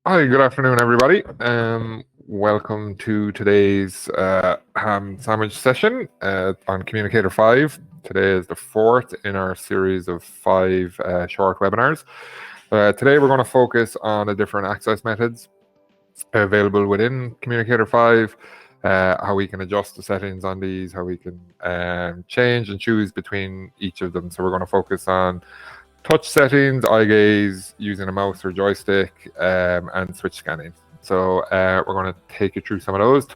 Hi, good afternoon, everybody. Welcome to today's ham sandwich session on Communicator 5. Today is the fourth in our series of five short webinars. Today we're going to focus on the different access methods available within Communicator 5, how we can adjust the settings on these, how we can change and choose between each of them. So we're going to focus on touch settings, eye gaze, using a mouse or joystick, and switch scanning. So we're going to take you through some of those.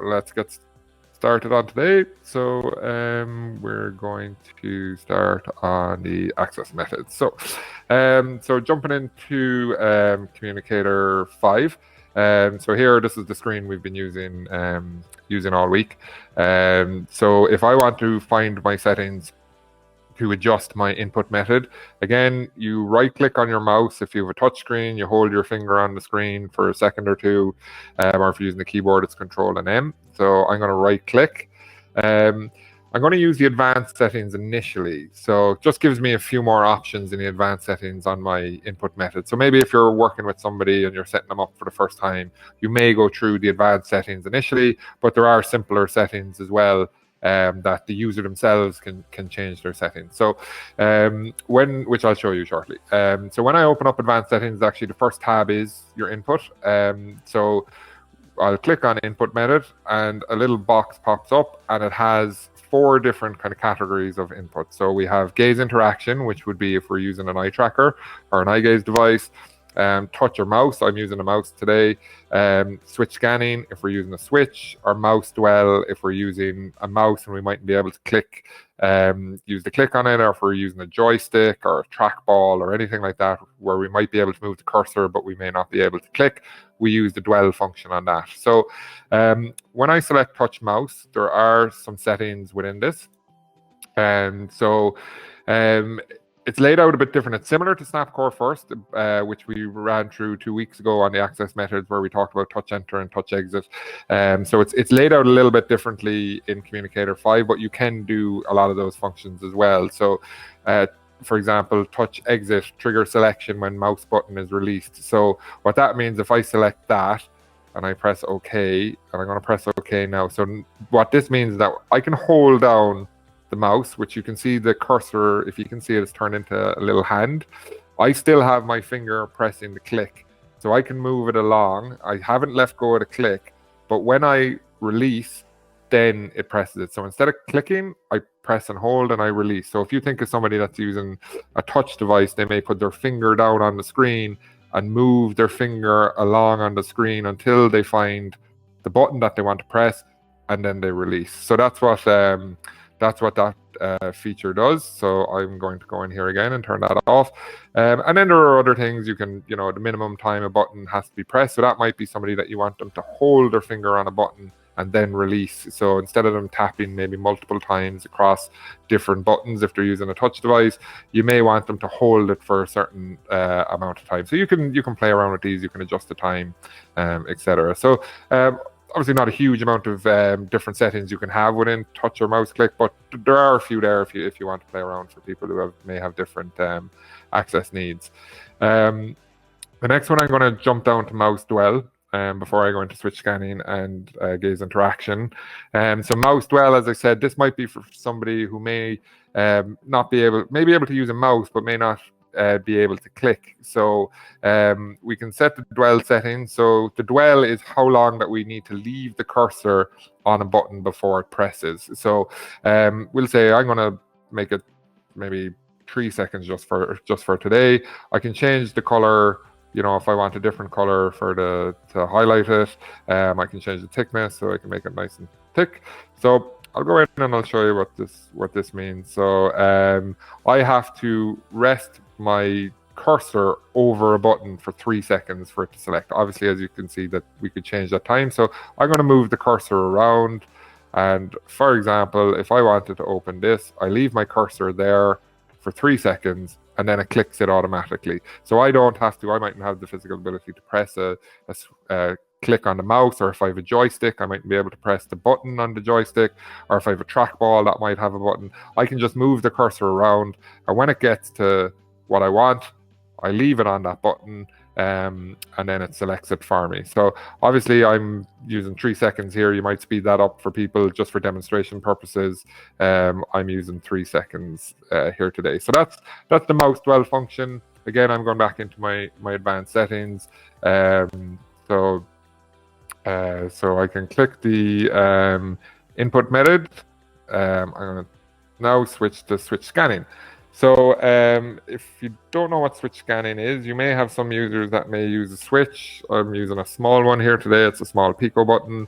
Let's get started on today. So we're going to start on the access methods. So jumping into Communicator 5. So here, this is the screen we've been using all week. So if I want to find my settings to adjust my input method, again, you right click on your mouse. If you have a touch screen, you hold your finger on the screen for a second or two, or if you're using the keyboard, it's Control and M. So I'm going to right click. I'm going to use the advanced settings initially. So it just gives me a few more options in the advanced settings on my input method. So maybe if you're working with somebody and you're setting them up for the first time, you may go through the advanced settings initially, but there are simpler settings as well that the user themselves can change their settings. So which I'll show you shortly. So when I open up advanced settings, actually the first tab is your input. So I'll click on input method and a little box pops up and it has four different kind of categories of input. So we have gaze interaction, which would be if we're using an eye tracker or an eye gaze device. Touch or mouse, I'm using a mouse today. Switch scanning if we're using a switch, or mouse dwell if we're using a mouse and we mightn't be able to click, use the click on it, or if we're using a joystick or a trackball or anything like that where we might be able to move the cursor but we may not be able to click, we use the dwell function on that. So when I select touch mouse, there are some settings within this. It's laid out a bit different. It's similar to Snapcore First, which we ran through 2 weeks ago on the access methods where we talked about touch enter and touch exit. So it's laid out a little bit differently in Communicator 5, but you can do a lot of those functions as well. So for example, touch exit trigger selection when mouse button is released. So what that means, if I select that and I press OK, and I'm going to press OK now. So what this means is that I can hold down the mouse, which you can see the cursor, if you can see it, it's turned into a little hand. I still have my finger pressing the click, so I can move it along. I haven't let go of the click, but when I release, then it presses it. So instead of clicking, I press and hold and I release. So if you think of somebody that's using a touch device, they may put their finger down on the screen and move their finger along on the screen until they find the button that they want to press, and then they release. So that's what that feature does. So I'm going to go in here again and turn that off. And then there are other things you can, the minimum time a button has to be pressed. So that might be somebody that you want them to hold their finger on a button and then release. So instead of them tapping maybe multiple times across different buttons, if they're using a touch device, you may want them to hold it for a certain amount of time. So you can play around with these, you can adjust the time, etc. So obviously not a huge amount of different settings you can have within touch or mouse click, but there are a few there if you want to play around for people who may have different access needs. The next one, I'm going to jump down to mouse dwell before I go into switch scanning and gaze interaction. So mouse dwell, as I said, this might be for somebody who may be able to use a mouse but may not be able to click. So we can set the dwell setting. So the dwell is how long that we need to leave the cursor on a button before it presses. So we'll say I'm going to make it maybe 3 seconds just for today. I can change the color. If I want a different color to highlight it, I can change the thickness so I can make it nice and thick. So I'll go in and I'll show you what this means. So I have to rest my cursor over a button for 3 seconds for it to select. Obviously, as you can see, that we could change that time. So I'm going to move the cursor around. And for example, if I wanted to open this, I leave my cursor there for 3 seconds and then it clicks it automatically. So I don't have to, I mightn't have the physical ability to press a click on the mouse, or if I have a joystick, I might be able to press the button on the joystick, or if I have a trackball that might have a button, I can just move the cursor around, and when it gets to what I want, I leave it on that button, and then it selects it for me. So obviously I'm using 3 seconds here. You might speed that up for people just for demonstration purposes. I'm using 3 seconds here today. So that's the mouse dwell function. Again, I'm going back into my advanced settings. So I can click the input method. I'm going to now switch to switch scanning. So if you don't know what switch scanning is, you may have some users that may use a switch. I'm using a small one here today. It's a small Pico button.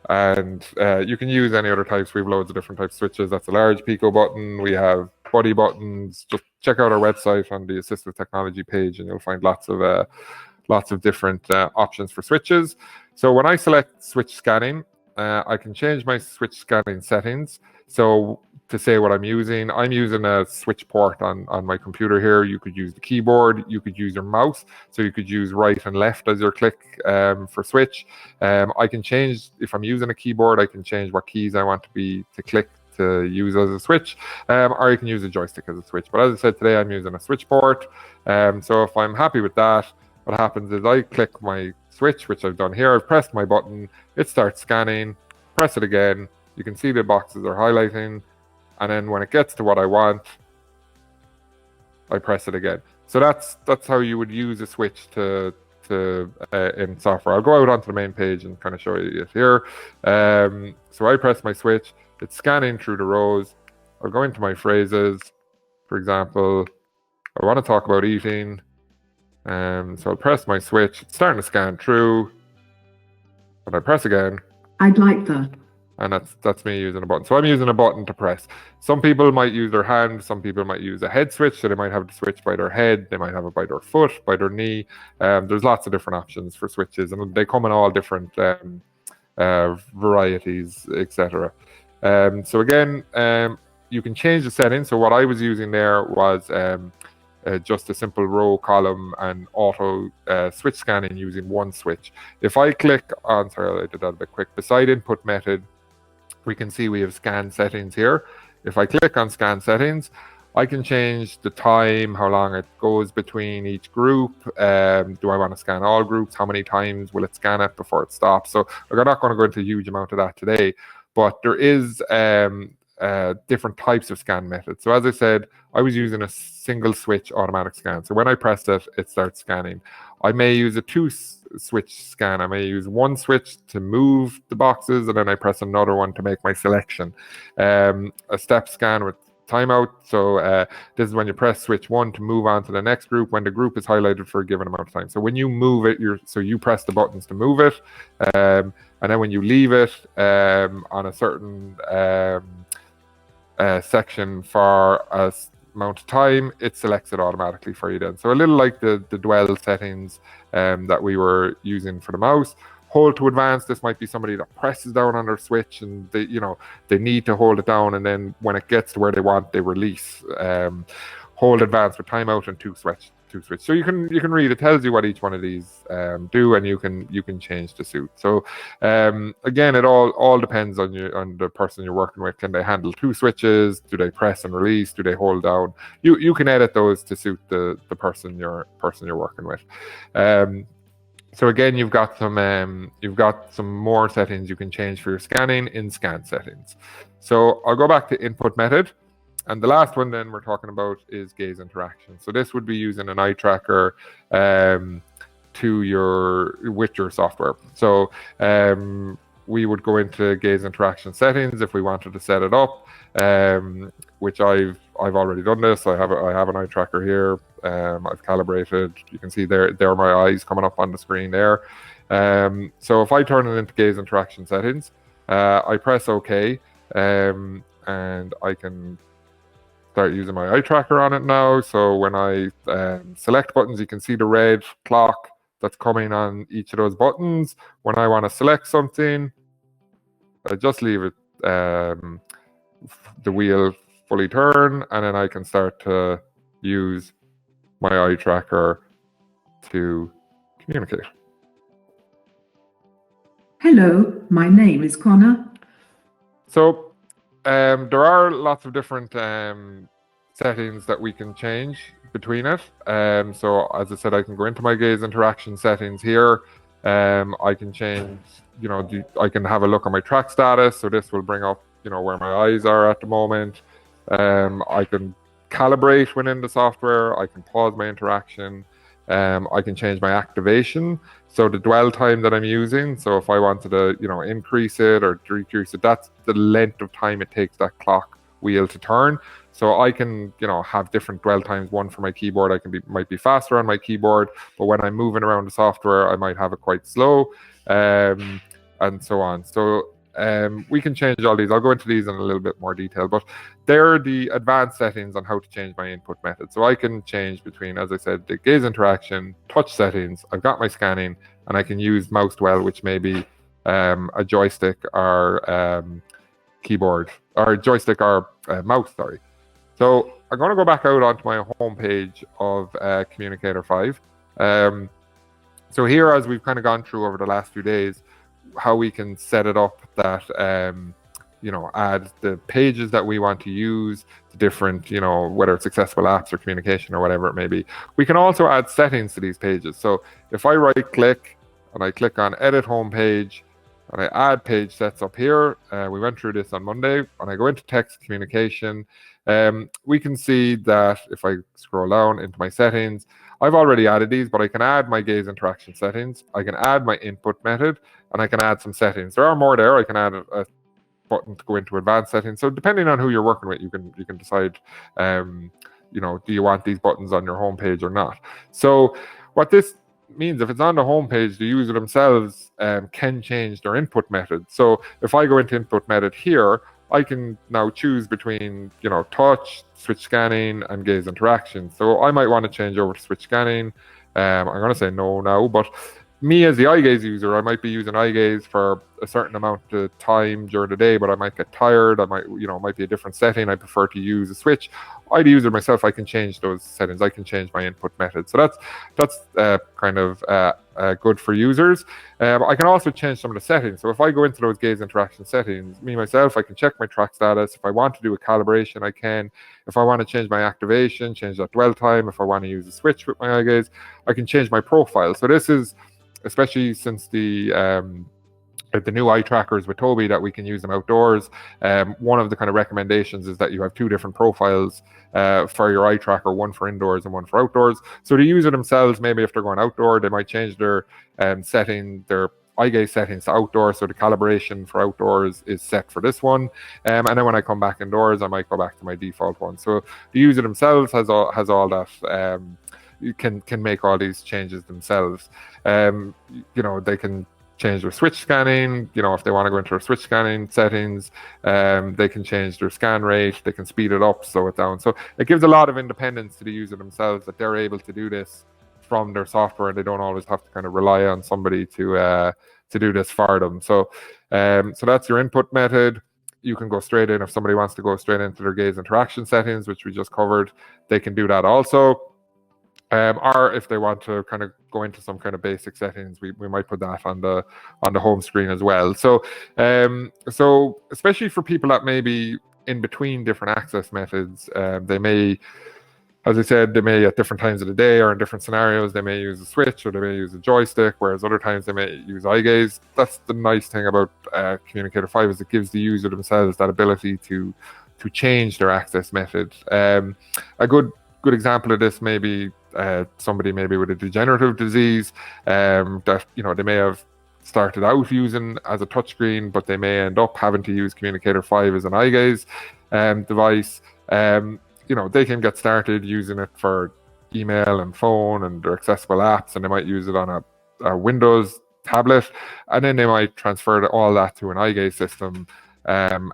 And you can use any other types. We have loads of different types of switches. That's a large Pico button. We have buddy buttons. Just check out our website on the assistive technology page and you'll find lots of different options for switches. So when I select switch scanning, I can change my switch scanning settings. So to say what I'm using a switch port on my computer here. You could use the keyboard, you could use your mouse. So you could use right and left as your click for switch. I can change, if I'm using a keyboard, I can change what keys I want to click to use as a switch, or you can use a joystick as a switch. But as I said, today I'm using a switch port. So if I'm happy with that, what happens is I click my switch, which I've done here. I've pressed my button, it starts scanning, press it again. You can see the boxes are highlighting. And then when it gets to what I want, I press it again. So that's how you would use a switch in software. I'll go out onto the main page and kind of show you it here. So I press my switch, it's scanning through the rows. I'll go into my phrases. For example, I want to talk about eating. So I'll press my switch, it's starting to scan through. And I press again. I'd like that. And that's me using a button. So I'm using a button to press. Some people might use their hand. Some people might use a head switch. So they might have the switch by their head. They might have it by their foot, by their knee. There's lots of different options for switches, and they come in all different varieties, etc. So again, you can change the settings. So what I was using there was just a simple row, column, and auto switch scanning using one switch. If I click on, sorry, I did that a bit quick, beside input method, we can see we have scan settings here. If I click on scan settings, I can change the time, how long it goes between each group. Do I want to scan all groups? How many times will it scan it before it stops? So I'm not going to go into a huge amount of that today, but there is different types of scan methods. So as I said, I was using a single switch automatic scan. So when I pressed it, it starts scanning. I may use a two-switch scan. I may use one switch to move the boxes, and then I press another one to make my selection. A step scan with timeout. So this is when you press switch 1 to move on to the next group when the group is highlighted for a given amount of time. So when you move it, you press the buttons to move it, and then when you leave it on a certain section for a amount of time, it selects it automatically for you then. So a little like the dwell settings that we were using for the mouse. Hold to advance, this might be somebody that presses down on their switch and they need to hold it down, and then when it gets to where they want, they release. Hold advance for timeout and two switch. So you can read, it tells you what each one of these do, and you can change the suit. So again, it all depends on the person you're working with. Can they handle two switches? Do they press and release? Do they hold down? You can edit those to suit the person you're working with. So again, you've got some more settings you can change for your scanning in scan settings. So I'll go back to input method. And the last one then we're talking about is gaze interaction. So this would be using an eye tracker with your software. So we would go into gaze interaction settings if we wanted to set it up, which I've already done this. I have an eye tracker here. I've calibrated. You can see there are my eyes coming up on the screen there. So if I turn it into gaze interaction settings, I press OK, and I can start using my eye tracker on it now. So when I select buttons, you can see the red clock that's coming on each of those buttons. When I want to select something, I just leave it the wheel fully turn, and then I can start to use my eye tracker to communicate. Hello, my name is Connor. So there are lots of different settings that we can change between it. So as I said, I can go into my gaze interaction settings here. I can change, I can have a look at my track status. So this will bring up, where my eyes are at the moment. I can calibrate within the software. I can pause my interaction. I can change my activation. So the dwell time that I'm using. So if I wanted to, increase it or decrease it, that's the length of time it takes that clock wheel to turn. So I can, have different dwell times. One for my keyboard, might be faster on my keyboard, but when I'm moving around the software, I might have it quite slow, and so on. So we can change all these. I'll go into these in a little bit more detail, but they're the advanced settings on how to change my input method. So I can change between, as I said, the gaze interaction, touch settings. I've got my scanning, and I can use mouse dwell, which may be a joystick or keyboard, or joystick or mouse, sorry. So I'm going to go back out onto my home page of Communicator 5. So here, as we've kind of gone through over the last few days, how we can set it up that, add the pages that we want to use, the different, whether it's accessible apps or communication or whatever it may be. We can also add settings to these pages. So if I right click and I click on edit home page, and I add page sets up here, we went through this on Monday, and I go into text communication, we can see that if I scroll down into my settings, I've already added these, but I can add my gaze interaction settings, I can add my input method, and I can add some settings. There are more there. I can add a button to go into advanced settings. So depending on who you're working with, you can decide, do you want these buttons on your home page or not? So what this means, if it's on the home page, the user themselves can change their input method. So if I go into input method here, I can now choose between, touch, switch scanning, and gaze interaction. So I might want to change over to switch scanning. I'm going to say no now, but me as the eye gaze user, I might be using eye gaze for a certain amount of time during the day, but I might get tired. I might, it might be a different setting. I prefer to use a switch. I, the user myself, I can change those settings. I can change my input method. So that's kind of good for users. I can also change some of the settings. So if I go into those gaze interaction settings, me myself, I can check my track status. If I want to do a calibration, I can. If I want to change my activation, change that dwell time. If I want to use a switch with my eye gaze, I can change my profile. So this is, especially since the new eye trackers with Tobii, that we can use them outdoors. One of the kind of recommendations is that you have two different profiles for your eye tracker, one for indoors and one for outdoors. So the user themselves, maybe if they're going outdoor, they might change their their eye gaze settings to outdoor. So the calibration for outdoors is set for this one. And then when I come back indoors, I might go back to my default one. So the user themselves has all that. You can make all these changes themselves. They can change their switch scanning. If they want to go into their switch scanning settings, they can change their scan rate. They can speed it up, slow it down. So it gives a lot of independence to the user themselves, that they're able to do this from their software, and they don't always have to kind of rely on somebody to do this for them. So that's your input method. You can go straight in if somebody wants to go straight into their gaze interaction settings, which we just covered. They can do that also. Or if they want to kind of go into some kind of basic settings, we might put that on the home screen as well. So so especially for people that may be in between different access methods, they may, as I said, they may at different times of the day or in different scenarios, they may use a switch or they may use a joystick, whereas other times they may use eye gaze. That's the nice thing about Communicator 5, is it gives the user themselves that ability to change their access method. A good example of this may be somebody maybe with a degenerative disease, that they may have started out using as a touchscreen, but they may end up having to use Communicator 5 as an eye gaze device. They can get started using it for email and phone and their accessible apps, and they might use it on a Windows tablet, and then they might transfer all that to an eye gaze system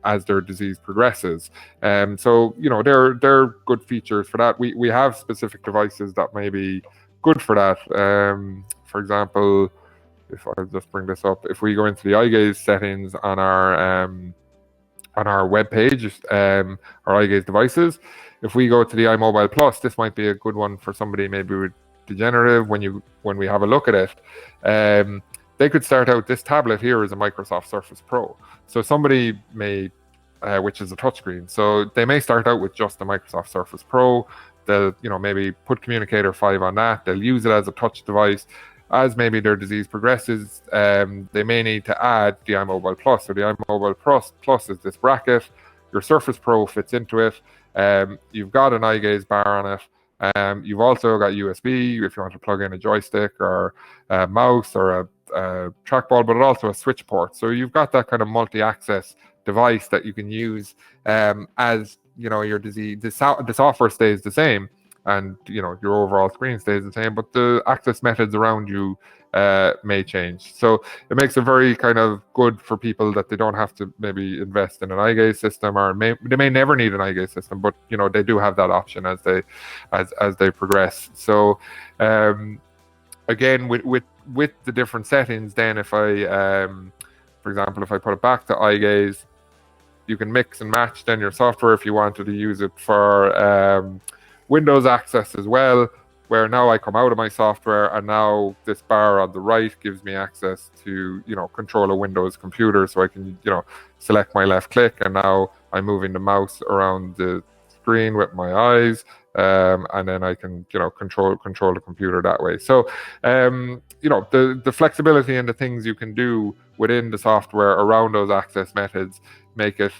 as their disease progresses. So they're good features for that. We have specific devices that may be good for that. For example, if I just bring this up, if we go into the eye gaze settings on our web page, our eye gaze devices, if we go to the iMobile Plus, this might be a good one for somebody maybe with degenerative. When we have a look at it, they could start out, this tablet here is a Microsoft Surface Pro. So somebody may which is a touchscreen. So they may start out with just the Microsoft Surface Pro. They'll, maybe put Communicator 5 on that. They'll use it as a touch device. As maybe their disease progresses, they may need to add the iMobile Plus. So the iMobile Plus is this bracket. Your Surface Pro fits into it. You've got an eye gaze bar on it. You've also got USB if you want to plug in a joystick or a mouse or a trackball, but also a switch port. So you've got that kind of multi-access device that you can use as your disease. The software stays the same, and your overall screen stays the same, but the access methods around you may change. So it makes it very kind of good for people that they don't have to maybe invest in an eye gaze system, or they may never need an eye gaze system, but they do have that option as they progress. So again, with the different settings, then if I for example, if I put it back to eye gaze, you can mix and match then your software if you wanted to use it for Windows access as well, where now I come out of my software and now this bar on the right gives me access to control a Windows computer, so I can select my left click, and now I'm moving the mouse around the screen with my eyes, and then I can control the computer that way. So the flexibility and the things you can do within the software around those access methods make it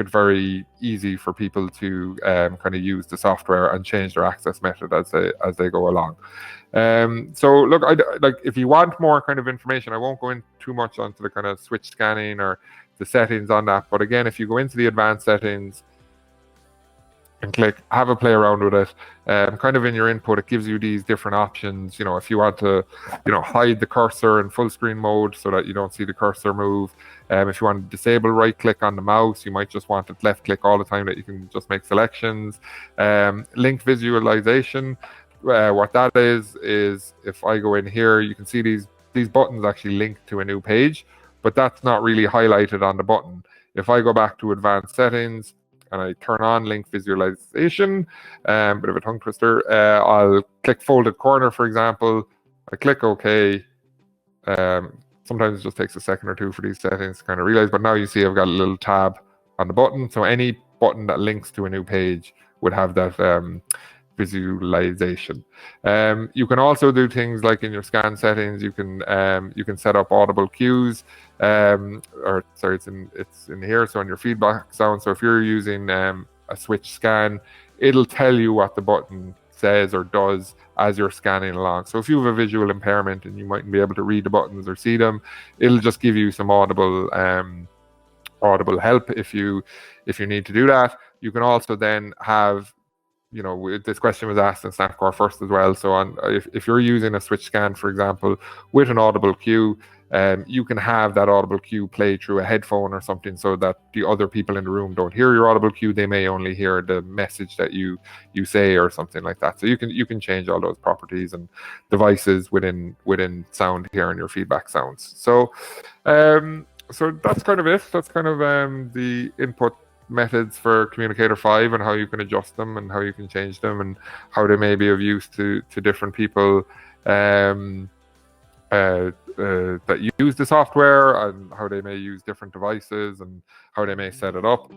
very easy for people to kind of use the software and change their access method as they go along. So look, if you want more kind of information, I won't go in too much onto the kind of switch scanning or the settings on that. But again, if you go into the advanced settings and click, have a play around with it, kind of in your input, it gives you these different options. If you want to, hide the cursor in full screen mode so that you don't see the cursor move. If you want to disable right click on the mouse, you might just want to left click all the time that you can just make selections. Link visualization, what that is if I go in here, you can see these buttons actually link to a new page, but that's not really highlighted on the button. If I go back to advanced settings and I turn on link visualization, bit of a tongue twister, I'll click folded corner, for example. I click OK. Sometimes it just takes a second or two for these settings to kind of realize, but now you see I've got a little tab on the button. So any button that links to a new page would have that visualization. You can also do things like in your scan settings, you can set up audible cues, or sorry, it's in here. So on your feedback sound, so if you're using a switch scan, it'll tell you what the button says or does as you're scanning along. So if you have a visual impairment and you mightn't be able to read the buttons or see them, it'll just give you some audible help if you need to do that. You can also then have, this question was asked in SnapCore first as well. So if you're using a switch scan, for example, with an audible cue, you can have that audible cue play through a headphone or something, so that the other people in the room don't hear your audible cue. They may only hear the message that you say or something like that. So you can change all those properties and devices within sound here in your feedback sounds. So so that's kind of it. That's kind of the input methods for Communicator 5 and how you can adjust them and how you can change them and how they may be of use to different people that use the software, and how they may use different devices and how they may set it up.